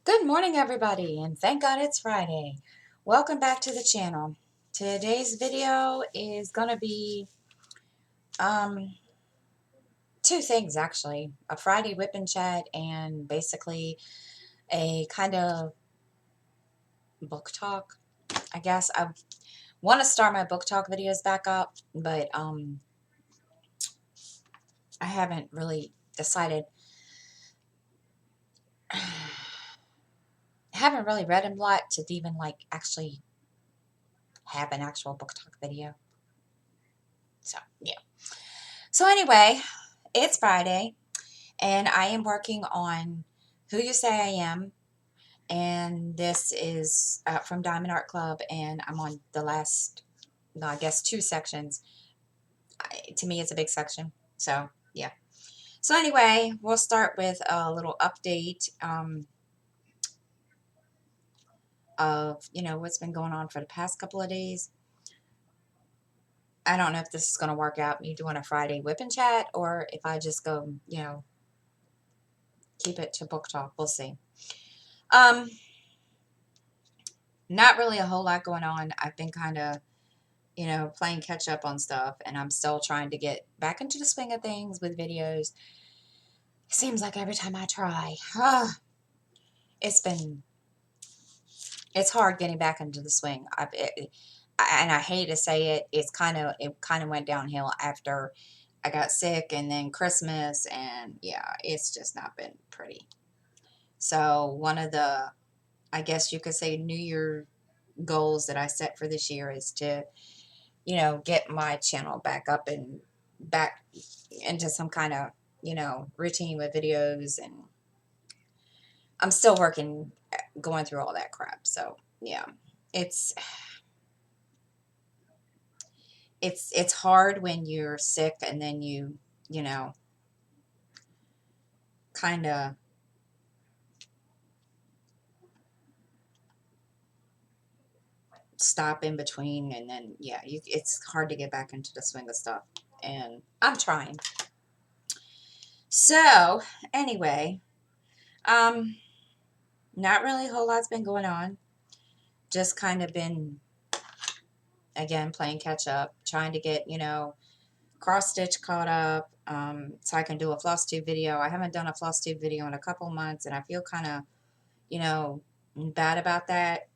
Good morning, everybody, and thank God it's Friday. Welcome back to the channel. Today's video is going to be um, two things, actually. A Friday whip and chat and basically a kind of book talk. I guess I want to start my book talk videos back up, but I haven't really decided. I haven't really read a lot to even actually have an actual book talk video. So, yeah. So anyway, it's Friday. And I am working on Who You Say I Am, and this is from Diamond Art Club, and I'm on the last, no, I guess two sections. To me, it's a big section, so yeah. So anyway, we'll start with a little update of, what's been going on for the past couple of days. I don't know if this is going to work out, me doing a Friday whip and chat, or if I just go, keep it to book talk. We'll see. Not really a whole lot going on. I've been kind of, playing catch up on stuff, and I'm still trying to get back into the swing of things with videos. It seems like every time I try, it's been, it's hard getting back into the swing. And I hate to say it, it kind of went downhill after I got sick, and then Christmas, and yeah, it's just not been pretty. So one of the, I guess you could say, New Year goals that I set for this year is to, get my channel back up and back into some kind of, routine with videos. And I'm still working, going through all that crap. So yeah, it's, it's hard when you're sick and then you know, kind of stop in between, and then yeah, it's hard to get back into the swing of stuff, and I'm trying. So anyway, um not really a whole lot's been going on. Just kind of been, again, playing catch up, trying to get, cross stitch caught up, so I can do a floss tube video. I haven't done a floss tube video in a couple months, and I feel kind of, you know, bad about that.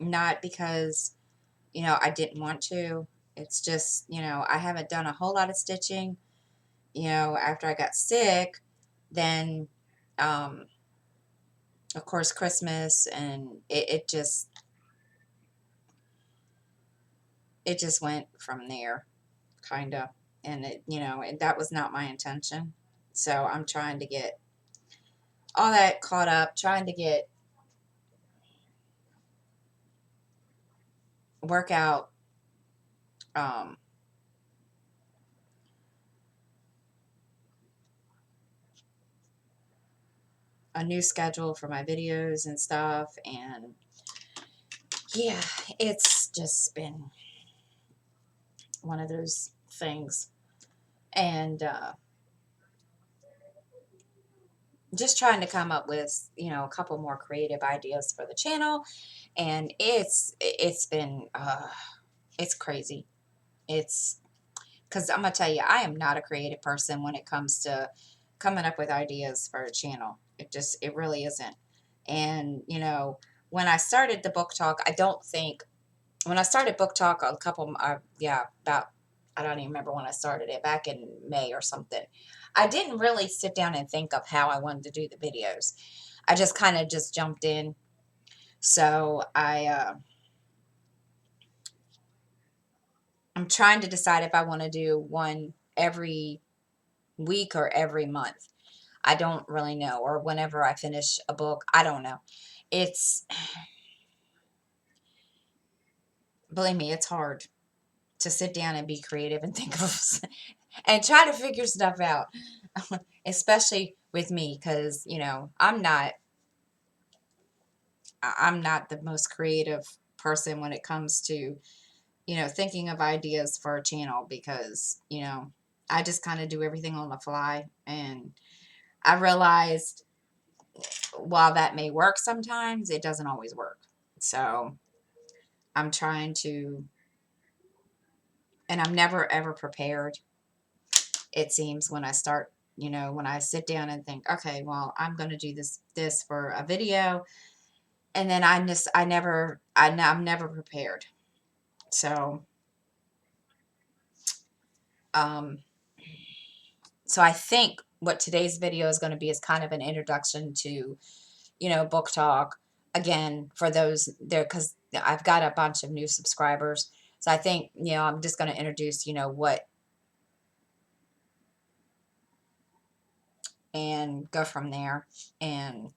Not because, I didn't want to. It's just, I haven't done a whole lot of stitching, after I got sick. Then, um, of course, Christmas, and it just went from there, kind of. And that was not my intention. So I'm trying to get all that caught up, trying to work out um, a new schedule for my videos and stuff. And yeah, it's just been one of those things. And just trying to come up with, a couple more creative ideas for the channel. And it's been, it's crazy. It's, because I'm gonna tell you, I am not a creative person when it comes to coming up with ideas for a channel. It really isn't. And when I started the book talk, when I started book talk a couple, yeah, about, I don't even remember when I started it, back in May or something. I didn't really sit down and think of how I wanted to do the videos. I just kind of just jumped in. So I'm trying to decide if I want to do one every week or every month. I don't really know. Or whenever I finish a book, I don't know. It's, believe me, it's hard to sit down and be creative and think of and try to figure stuff out, especially with me, because I'm not the most creative person when it comes to thinking of ideas for a channel, because I just kind of do everything on the fly. And I realized while that may work sometimes, it doesn't always work. So I'm trying to, and I'm never ever prepared. It seems when I start, when I sit down and think, okay, well, I'm going to do this for a video, and then I'm never prepared. So, um, so I think what today's video is going to be is kind of an introduction to, book talk again for those there, because I've got a bunch of new subscribers. So I think, I'm just going to introduce, what, and go from there. And,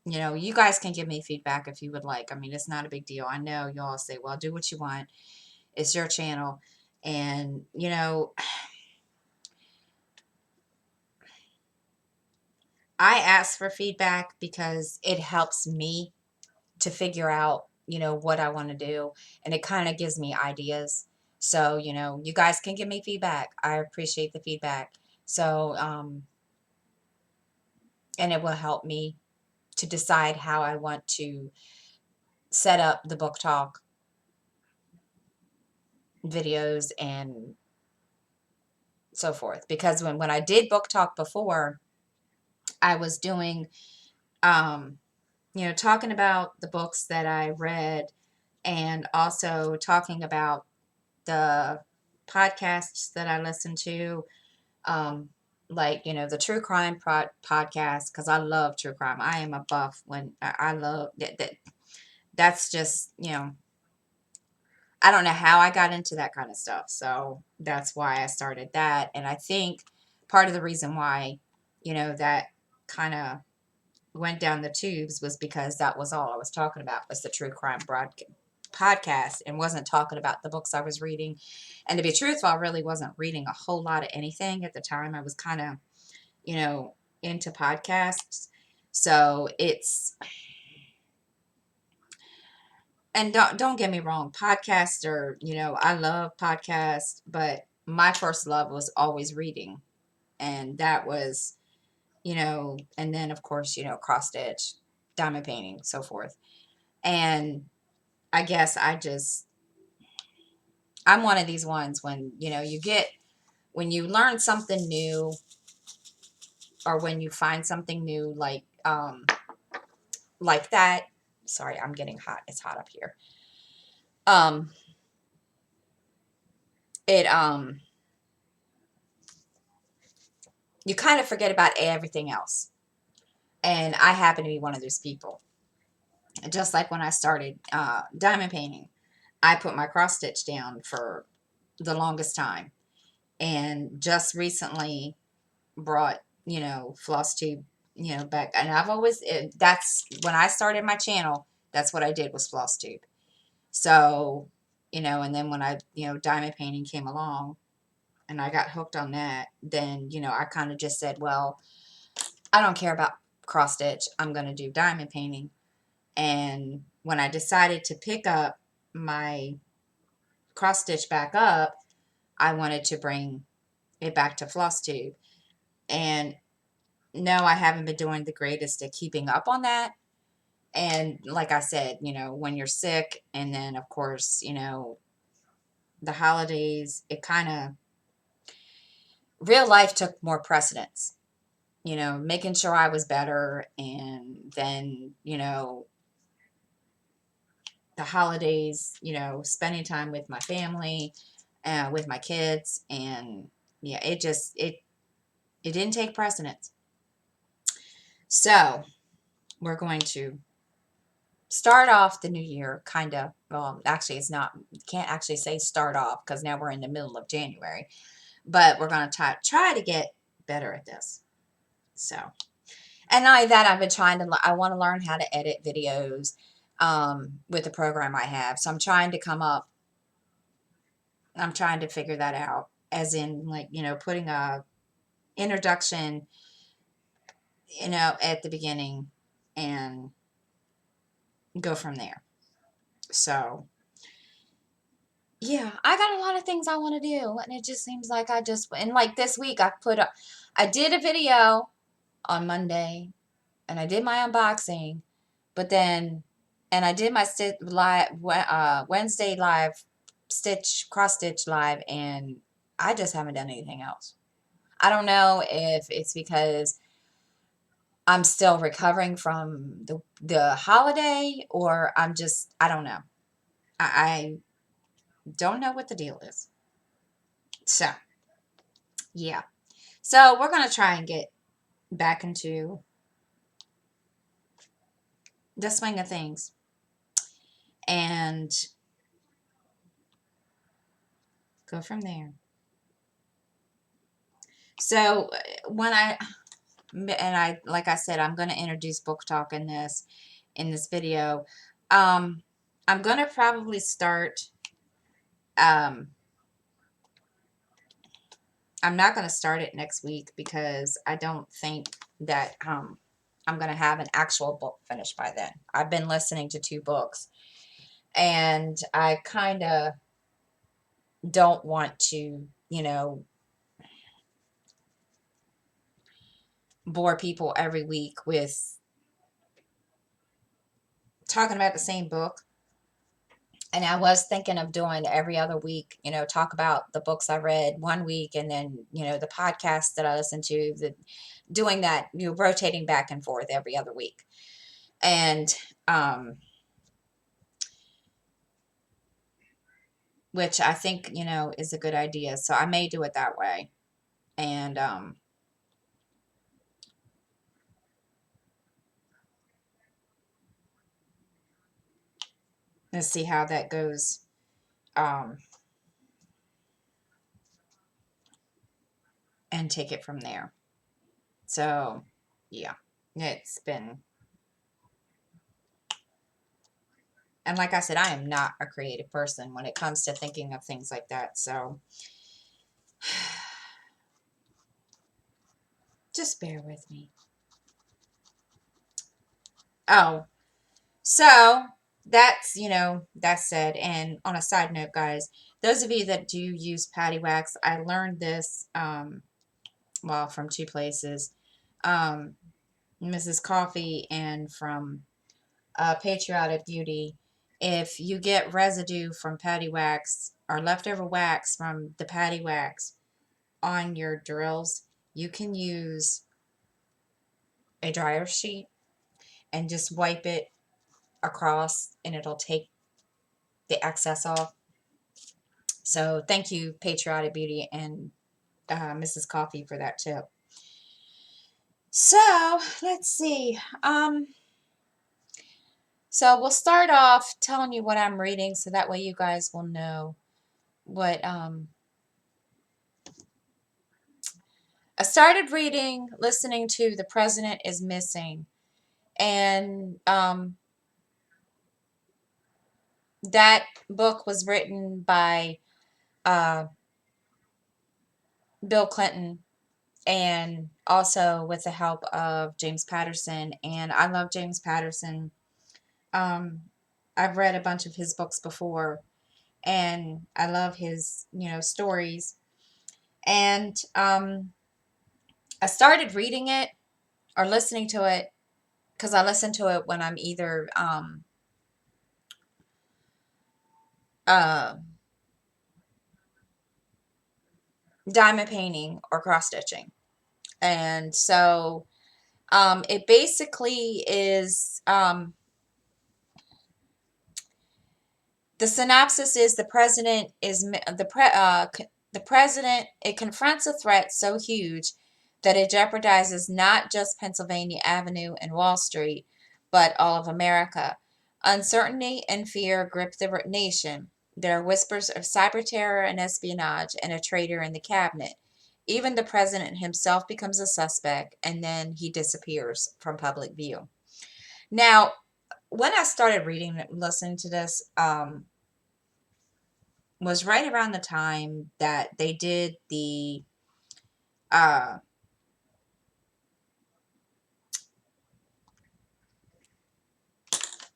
you guys can give me feedback if you would like. I mean, it's not a big deal. I know y'all say, well, do what you want. It's your channel. And, I ask for feedback because it helps me to figure out, what I want to do. And it kind of gives me ideas. So, you guys can give me feedback. I appreciate the feedback. So, and it will help me to decide how I want to set up the book talk videos and so forth. Because when I did book talk before, I was doing, um, talking about the books that I read, and also talking about the podcasts that I listen to, um, like, the true crime podcast, because I love true crime. I am a buff when I love that. That's just, I don't know how I got into that kind of stuff. So that's why I started that. And I think part of the reason why, that kind of went down the tubes was because that was all I was talking about, was the true crime podcast, and wasn't talking about the books I was reading. And to be truthful, I really wasn't reading a whole lot of anything at the time. I was kind of, you know, into podcasts. So it's, and don't get me wrong, podcasts are, I love podcasts, but my first love was always reading. And that was, and then of course, cross stitch, diamond painting, so forth. And I guess I'm one of these ones when, when you learn something new, or when you find something new, like that. Sorry, I'm getting hot. It's hot up here. Um, it, you kind of forget about everything else. And I happen to be one of those people. Just like when I started, diamond painting, I put my cross stitch down for the longest time, and just recently brought, floss tube, back. And I've always, that's when I started my channel, that's what I did, was floss tube. So, and then when I, diamond painting came along and I got hooked on that, then, I kind of just said, well, I don't care about cross stitch. I'm going to do diamond painting. And when I decided to pick up my cross stitch back up, I wanted to bring it back to floss tube. And no, I haven't been doing the greatest at keeping up on that. And like I said, when you're sick, and then of course, the holidays, it kind of, real life took more precedence, making sure I was better. And then, the holidays, spending time with my family, with my kids. And yeah, it didn't take precedence. So we're going to start off the new year kind of, well, actually it's not, can't actually say start off, because now we're in the middle of January, but we're going to try to get better at this. So, and not only that, I've been I want to learn how to edit videos, with the program I have. So I'm trying to figure that out, as in, like, putting a introduction, at the beginning, and go from there. So yeah, I got a lot of things I want to do, and it just seems like and like this week I did a video on Monday, and I did my unboxing, but then, and I did my Wednesday live cross stitch live, and I just haven't done anything else. I don't know if it's because I'm still recovering from the holiday, or I don't know. I don't know what the deal is. So, yeah. So, we're going to try and get back into the swing of things and go from there. So, when like I said, I'm going to introduce book talk in this video. Um, I'm going to probably start, um, I'm not going to start it next week because I don't think that, I'm going to have an actual book finished by then. I've been listening to 2 books, and I kind of don't want to, bore people every week with talking about the same book. And I was thinking of doing every other week, talk about the books I read one week, and then, the podcasts that I listen to, doing that, rotating back and forth every other week. And, which I think, is a good idea. So I may do it that way. And, let's see how that goes. Um, and take it from there. So, yeah, it's been, and like I said, I am not a creative person when it comes to thinking of things like that. So, just bear with me. Oh, so that said, and on a side note, guys, those of you that do use patty wax, I learned this, well, from 2 places, um, Mrs. Coffee and from Patriotic Beauty. If you get residue from patty wax or leftover wax from the patty wax on your drills, you can use a dryer sheet and just wipe it across, and it'll take the excess off. So thank you, Patriotic Beauty and Mrs. Coffee, for that tip. So let's see. So we'll start off telling you what I'm reading, so that way you guys will know what. I started listening to "The President is Missing," and that book was written by uh, Bill Clinton, and also with the help of James Patterson. And I love James Patterson. Um, I've read a bunch of his books before, and I love his, stories. And I started reading it or listening to it because I listen to it when I'm either uh, diamond painting or cross stitching. And so it basically is, the synopsis is the president, it confronts a threat so huge that it jeopardizes not just Pennsylvania Avenue and Wall Street, but all of America. Uncertainty and fear grip the nation. There are whispers of cyber terror and espionage and a traitor in the cabinet. Even the president himself becomes a suspect, and then he disappears from public view. Now, when I started listening to this, was right around the time that they did the uh,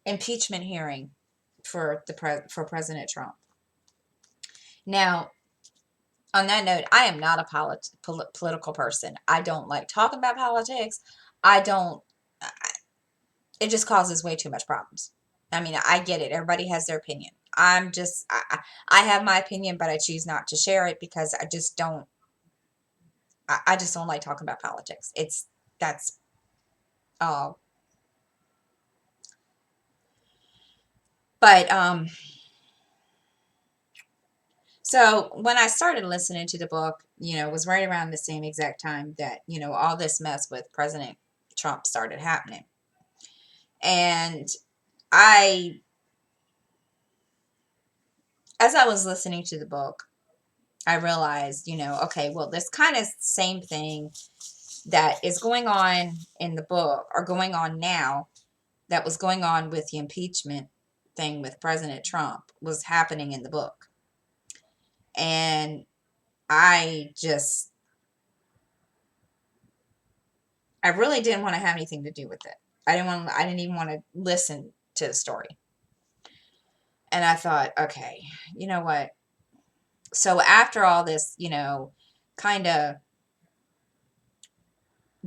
impeachment hearing for President Trump. Now, on that note, I am not a political person. I don't like talking about politics. I don't, it just causes way too much problems. I mean, I get it. Everybody has their opinion. I have my opinion, but I choose not to share it because I just don't like talking about politics. That's, uh, but, so when I started listening to the book, it was right around the same exact time that, all this mess with President Trump started happening. And I, as I was listening to the book, I realized, okay, well, this kind of same thing that is going on in the book or going on now that was going on with the impeachment thing with President Trump was happening in the book. And I just, I really didn't want to have anything to do with it. I didn't even want to listen to the story. And I thought, okay, you know what? So after all this, kind of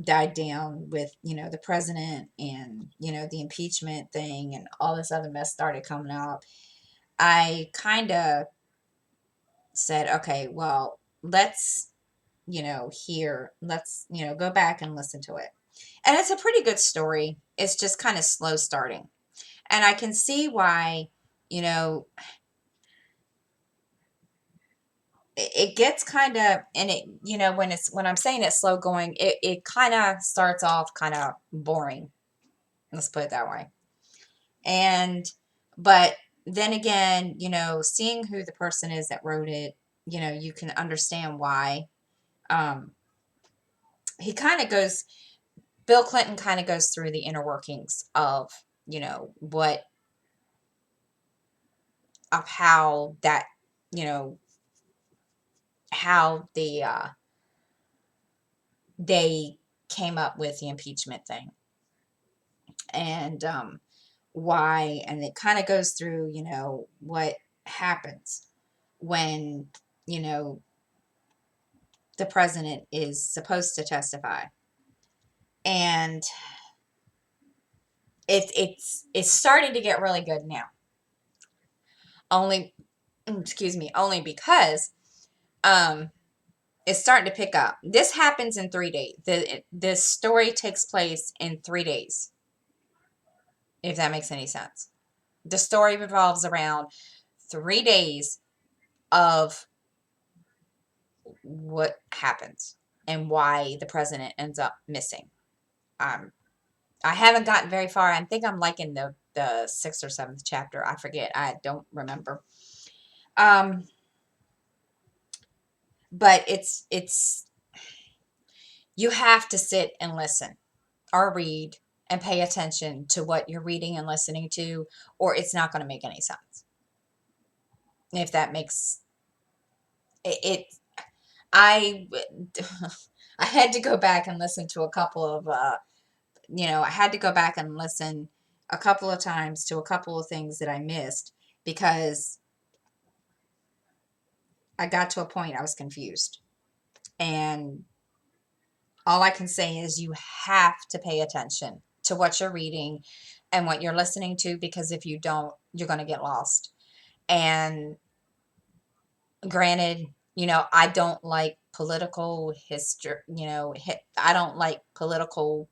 died down with, the president and, the impeachment thing and all this other mess started coming up, I kind of said, okay, well, let's, go back and listen to it. And it's a pretty good story. It's just kind of slow starting. And I can see why, you know, it gets kind of, and it, when I'm saying it's slow going, it kind of starts off kind of boring. Let's put it that way. And, but then again, seeing who the person is that wrote it, you can understand why. Um, he kind of goes, Bill Clinton kind of goes through the inner workings of, what, of how that, you know, how they came up with the impeachment thing and why, and it kind of goes through, what happens when, you know, the president is supposed to testify. And it's starting to get really good now. Only, excuse me, only because um it's starting to pick up. This happens in 3 days. This story takes place in 3 days, if that makes any sense. The story revolves around 3 days of what happens and why the president ends up missing. Um, I haven't gotten very far. I think I'm like in the sixth or seventh chapter. I forget. I don't remember. Um, but it's you have to sit and listen or read and pay attention to what you're reading and listening to, or it's not going to make any sense. If that makes it, I I had to go back and listen to a couple of I had to go back and listen a couple of times to a couple of things that I missed because I got to a point I was confused. And all I can say is you have to pay attention to what you're reading and what you're listening to, because if you don't, you're going to get lost. And granted, I don't like political history, I don't like political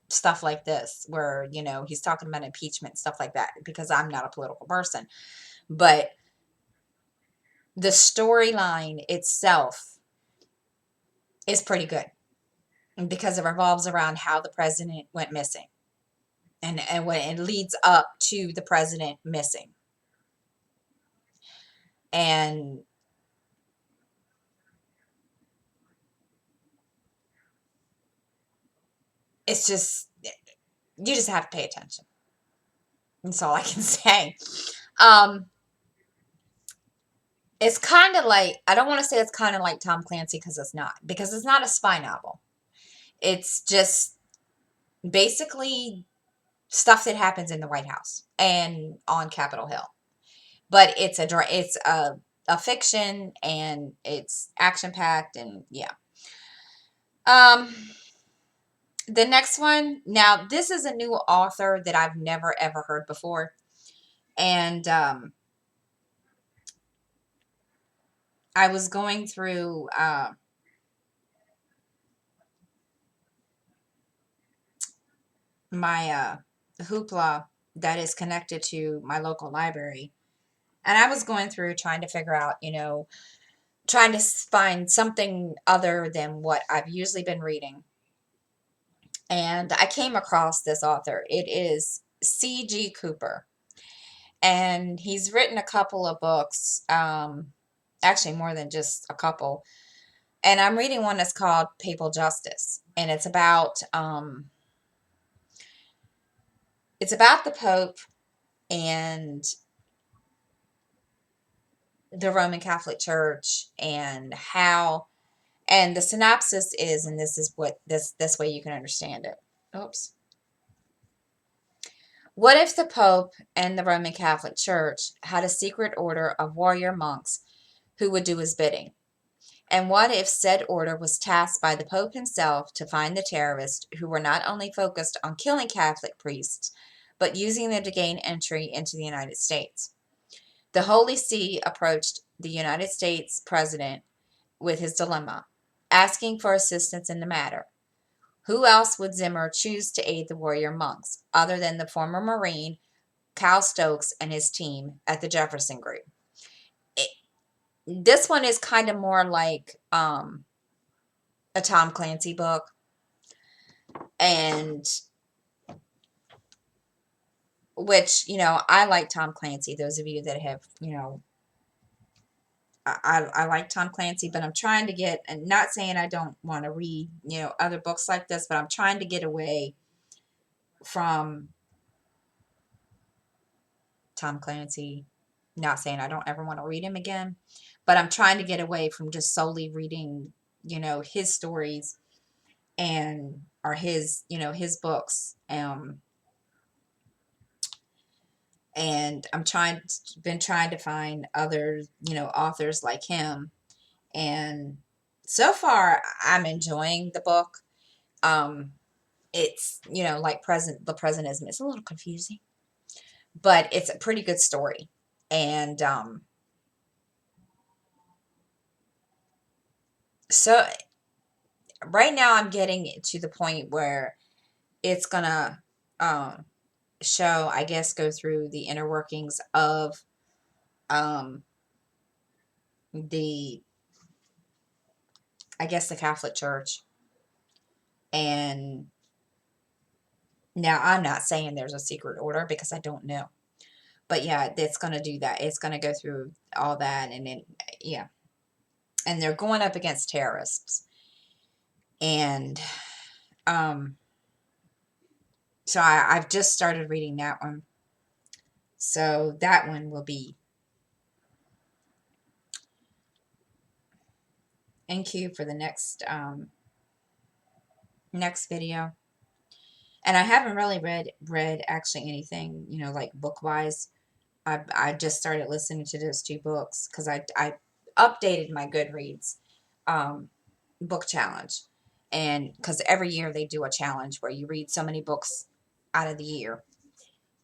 stuff like this where, he's talking about impeachment, stuff like that, because I'm not a political person. But the storyline itself is pretty good because it revolves around how the president went missing and when it leads up to the president missing. And it's just, you just have to pay attention. That's all I can say. Um, it's kind of like, I don't want to say it's kind of like Tom Clancy because it's not a spy novel. It's just basically stuff that happens in the White House and on Capitol Hill. but it's a fiction, and it's action packed, and yeah. Um, the next one, now this is a new author that I've never ever heard before, and I was going through my Hoopla that is connected to my local library. And I was going through trying to figure out, trying to find something other than what I've usually been reading. And I came across this author. It is C.G. Cooper. And he's written a couple of books, actually more than just a couple. And I'm reading one that's called Papal Justice. And it's about the Pope and the Roman Catholic Church, and the synopsis is, and this is what this way you can understand it. Oops. What if the Pope and the Roman Catholic Church had a secret order of warrior monks who would do his bidding? And what if said order was tasked by the Pope himself to find the terrorists who were not only focused on killing Catholic priests, but using them to gain entry into the United States? The Holy See approached the United States president with his dilemma, asking for assistance in the matter. Who else would Zimmer choose to aid the warrior monks, other than the former Marine Cal Stokes and his team at the Jefferson Group? It, this one is kind of more like a Tom Clancy book, and which, I like Tom Clancy. Those of you that have, I like Tom Clancy, but I'm trying to get, and not saying I don't want to read, other books like this, but I'm trying to get away from Tom Clancy. Not saying I don't ever want to read him again, but I'm trying to get away from just solely reading, his stories and or his books. And been trying to find other, authors like him. And so far I'm enjoying the book. Um, it's, like the presentism is a little confusing, but it's a pretty good story. And so right now I'm getting to the point where it's gonna um, show, I guess, go through the inner workings of um, the, I guess, the Catholic Church. And now I'm not saying there's a secret order because I don't know. But yeah, it's going to do that. It's going to go through all that. And then, yeah. And they're going up against terrorists. And um, so I've just started reading that one. So that one will be in queue for the next video. And I haven't really read actually anything, like book wise. I just started listening to those two books because I updated my Goodreads um, book challenge, and because every year they do a challenge where you read so many books out of the year.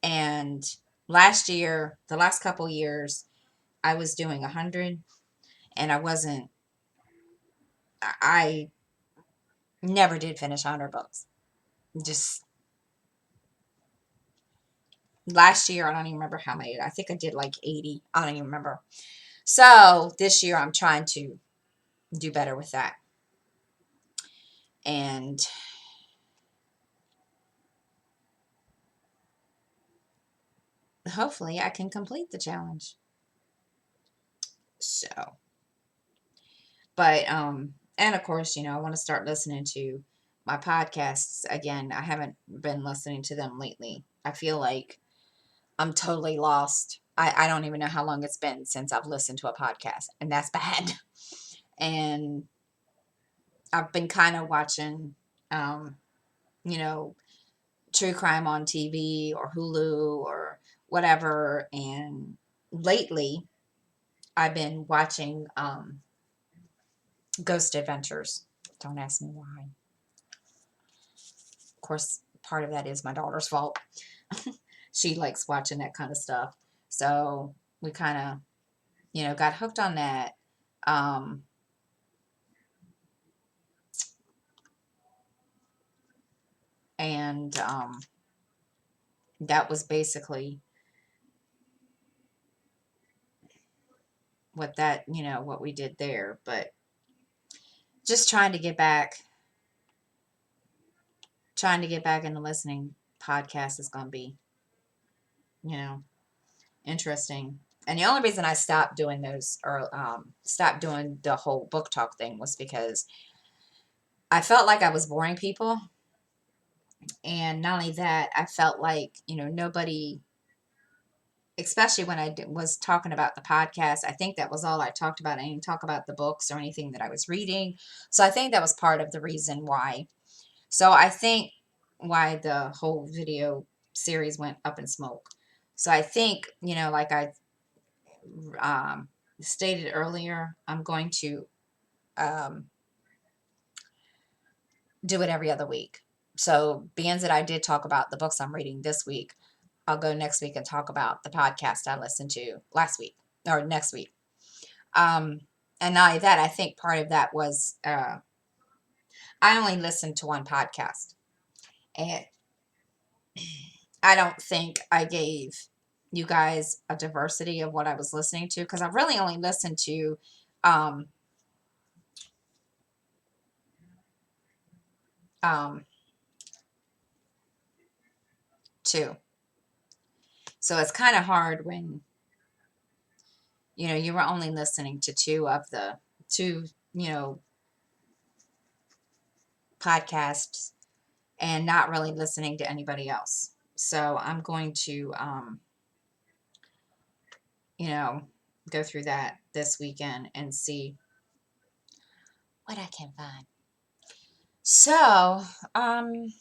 And the last couple years, I was doing 100, and I wasn't. I never did finish 100 books. Just last year, I don't even remember how many. I think I did like 80. I don't even remember. So this year, I'm trying to do better with that. And hopefully I can complete the challenge. So, but and of course, I want to start listening to my podcasts again. I haven't been listening to them lately. I feel like I'm totally lost. I don't even know how long it's been since I've listened to a podcast, and that's bad. And I've been kind of watching you know, true crime on TV or Hulu or whatever, and lately I've been watching Ghost Adventures. Don't ask me why. Of course, part of that is my daughter's fault. She likes watching that kind of stuff. So we kind of, got hooked on that. Um, and that was basically what we did there. But just trying to get back into listening podcasts is going to be, you know, interesting. And the only reason I stopped doing those or stopped doing the whole book talk thing was because I felt like I was boring people. And not only that, I felt like, nobody, especially when I was talking about the podcast, I think that was all I talked about. I didn't talk about the books or anything that I was reading. So I think that was part of the reason why. So I think why the whole video series went up in smoke. So I think, like I um, stated earlier, I'm going to um, do it every other week. So, being that I did talk about the books I'm reading this week, I'll go next week and talk about the podcast I listened to last week or next week. And not only that, I think part of that was I only listened to one podcast, and I don't think I gave you guys a diversity of what I was listening to because I really only listened to um, um, two. So it's kind of hard when you were only listening to two podcasts and not really listening to anybody else. So I'm going to you know go through that this weekend and see what I can find. So I'm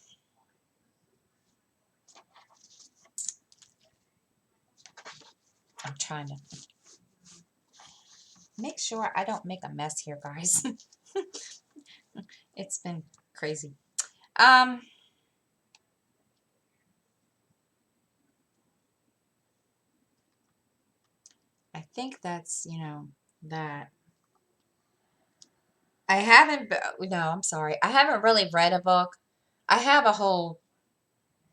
trying to make sure I don't make a mess here, guys. It's been crazy. um I think that's that. I haven't, no, I'm sorry. I haven't really read a book. I have a whole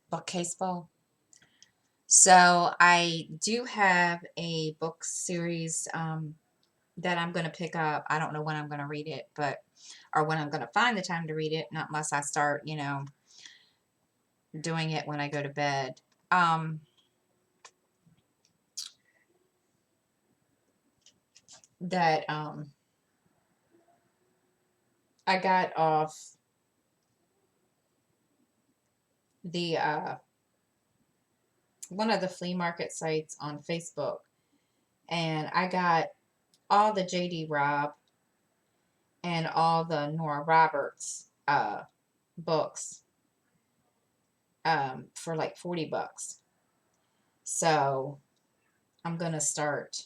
bookcase full. So I do have a book series that I'm going to pick up. I don't know when I'm going to read it, or when I'm going to find the time to read it, not unless I start, doing it when I go to bed. Um, that I got off the one of the flea market sites on Facebook, and I got all the JD Robb and all the Nora Roberts books for like $40. So I'm gonna start.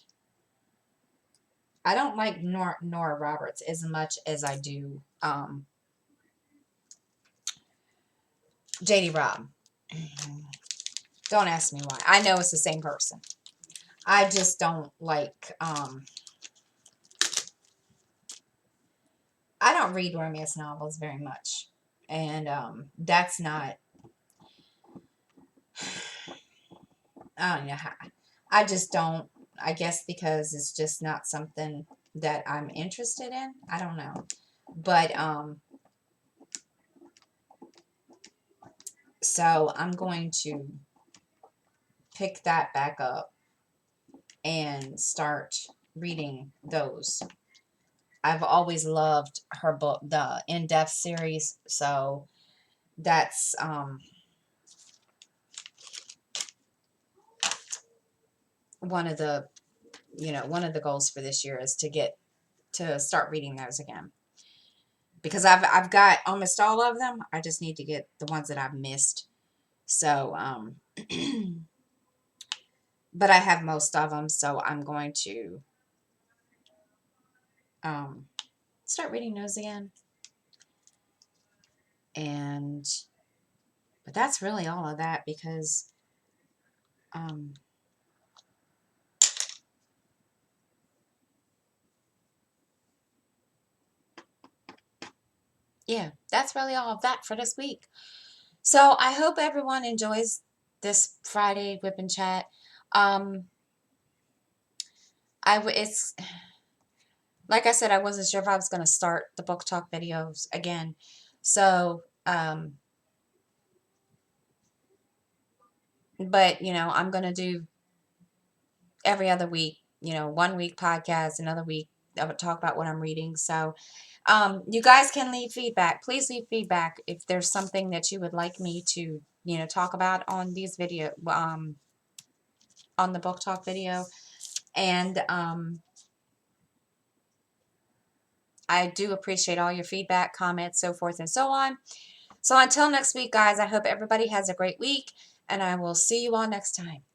I don't like Nora Roberts as much as I do JD Robb. Don't ask me why. I know it's the same person. I just don't like I don't read romance novels very much. And that's not, I don't know how. I just don't, I guess because it's just not something that I'm interested in. I don't know. But so I'm going to pick that back up and start reading those. I've always loved her book, the In-Depth series. So that's one of the one of the goals for this year is to start reading those again, because I've got almost all of them. I just need to get the ones that I've missed. So but I have most of them, so I'm going to um, start reading those again. And but that's really all of that because um, yeah, that's really all of that for this week. So I hope everyone enjoys this Friday whip and chat. Um, it's like I said, I wasn't sure if I was going to start the book talk videos again. So, but I'm going to do every other week, 1 week podcast, another week I would talk about what I'm reading. So, you guys can leave feedback. Please leave feedback if there's something that you would like me to, talk about on these on the book talk video. And, I do appreciate all your feedback, comments, so forth and so on. So until next week, guys, I hope everybody has a great week, and I will see you all next time.